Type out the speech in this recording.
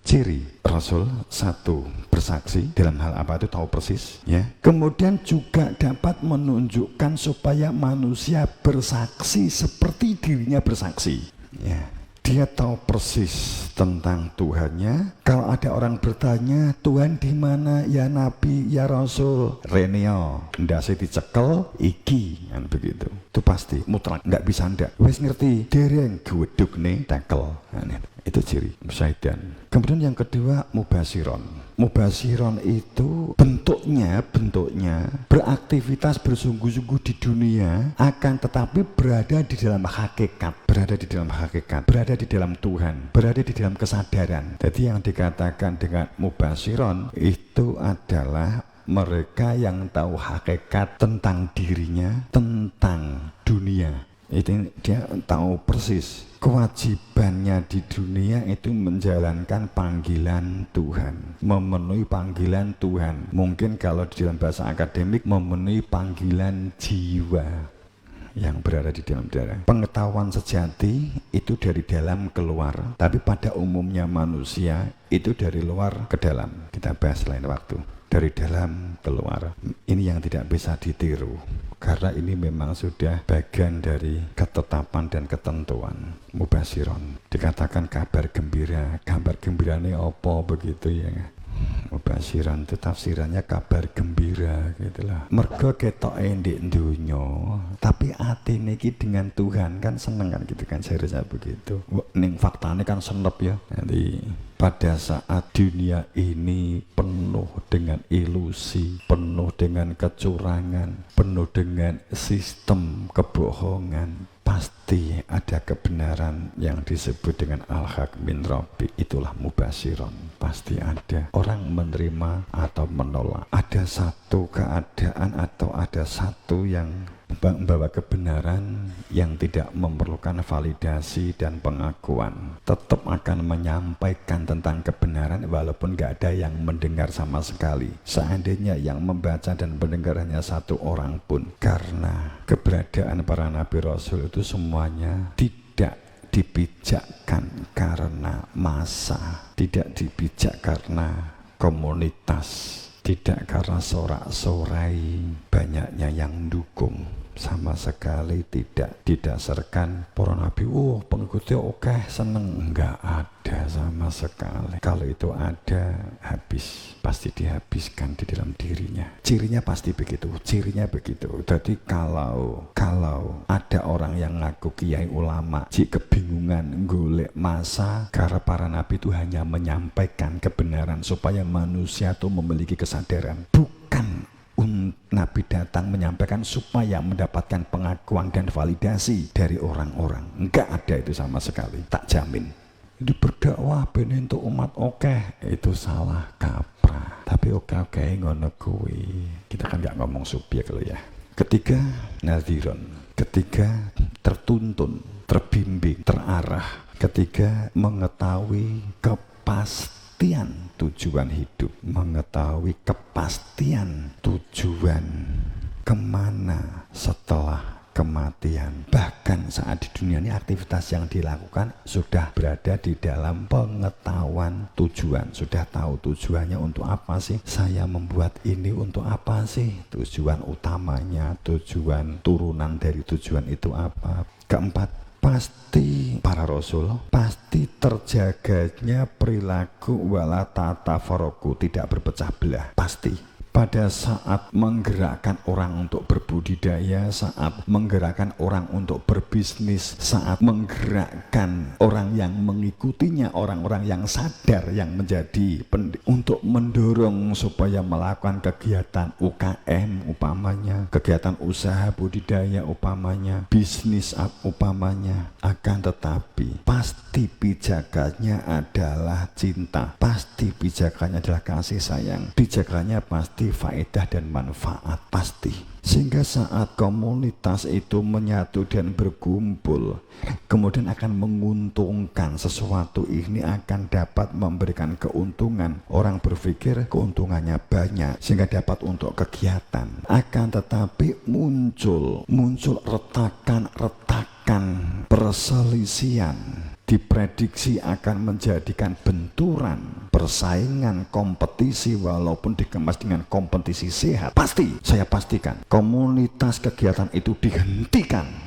Ciri Rasul, satu, bersaksi dalam hal apa itu tahu persis, ya. Kemudian juga dapat menunjukkan supaya manusia bersaksi seperti dirinya bersaksi, ya. Dia tahu persis tentang Tuhannya. Kalau ada orang bertanya, Tuhan di mana ya Nabi, ya Rasul? Renio, ndase dicekel, iki, kan begitu. Itu pasti, mutlak, nggak bisa ndak. Wes ngerti, dereng geweduk nih, tekel. Nah, itu ciri Syaidan. Kemudian yang kedua, mubasiron. Mubasiron itu bentuknya beraktivitas bersungguh-sungguh di dunia, akan tetapi berada di dalam hakikat, berada di dalam Tuhan, berada di dalam kesadaran. Jadi yang dikatakan dengan mubasiron itu adalah mereka yang tahu hakikat tentang dirinya, tentang dunia. Itu dia tahu persis kewajibannya di dunia itu menjalankan panggilan Tuhan, memenuhi panggilan Tuhan. Mungkin kalau di dalam bahasa akademik memenuhi panggilan jiwa yang berada di dalam darah. Pengetahuan sejati itu dari dalam keluar, tapi pada umumnya manusia itu dari luar ke dalam. Kita bahas lain waktu. Dari dalam keluar. Ini yang tidak bisa ditiru, karena ini memang sudah bagian dari ketetapan dan ketentuan. Mubasiron dikatakan kabar gembira. Kabar gembira ini apa begitu ya? Mubasiran itu tafsirannya kabar gembira gitulah. Mergo ketoke ndek donya, tapi atine iki dengan Tuhan kan seneng kan gitu kan, seharusnya begitu. Ning faktane kan senep ya. Jadi pada saat dunia ini penuh dengan ilusi, penuh dengan kecurangan, penuh dengan sistem kebohongan, pasti ada kebenaran yang disebut dengan al-haq min rabbi. Itulah mubasiron. Pasti ada. Orang menerima atau menolak. Ada satu keadaan atau ada satu yang membawa kebenaran yang tidak memerlukan validasi dan pengakuan, tetap akan menyampaikan tentang kebenaran walaupun gak ada yang mendengar sama sekali. Seandainya yang membaca dan mendengar hanya satu orang pun, karena keberadaan para nabi rasul itu semuanya tidak dibijakkan karena massa, tidak dibijak karena komunitas, tidak karena sorak-sorai banyaknya yang dukung, sama sekali tidak didasarkan para nabi, pengikutnya oke seneng, enggak ada sama sekali. Kalau itu ada, habis, pasti dihabiskan di dalam dirinya. Cirinya pasti begitu, cirinya begitu. Jadi kalau ada orang yang ngaku kiai ulama, jika kebingungan golek masa, karena para nabi itu hanya menyampaikan kebenaran supaya manusia itu memiliki kesadaran, bukan Nabi datang menyampaikan supaya mendapatkan pengakuan dan validasi dari orang-orang. Enggak ada itu sama sekali, tak jamin. Itu berdakwah ben untuk umat itu salah kaprah. Tapi oke ngono kuwi. Kita kan enggak ngomong subjek lo ya. Ketiga, nadhiron. Ketiga, tertuntun, terbimbing, terarah. Ketiga, mengetahui kepastian tujuan hidup, mengetahui kepastian tujuan kemana setelah kematian. Bahkan saat di dunia ini aktivitas yang dilakukan sudah berada di dalam pengetahuan tujuan, sudah tahu tujuannya untuk apa sih, saya membuat ini untuk apa sih, tujuan utamanya, tujuan turunan dari tujuan itu apa. Keempat, pasti para rasul, pasti terjaganya perilaku wala tatafaroku, tidak berpecah belah, pasti. Pada saat menggerakkan orang untuk berbudidaya, saat menggerakkan orang untuk berbisnis, saat menggerakkan orang yang mengikutinya, orang-orang yang sadar, yang menjadi untuk mendorong supaya melakukan kegiatan UKM upamanya, kegiatan usaha budidaya upamanya, bisnis upamanya, akan tetapi pasti pijakannya adalah cinta, pasti pijakannya adalah kasih sayang, pijakannya pasti faedah dan manfaat, pasti. Sehingga saat komunitas itu menyatu dan berkumpul, kemudian akan menguntungkan sesuatu, ini akan dapat memberikan keuntungan. Orang berpikir keuntungannya banyak sehingga dapat untuk kegiatan. Akan tetapi muncul retakan perselisihan, diprediksi akan menjadikan benturan, persaingan, kompetisi, walaupun dikemas dengan kompetisi sehat, pasti saya pastikan komunitas kegiatan itu dihentikan.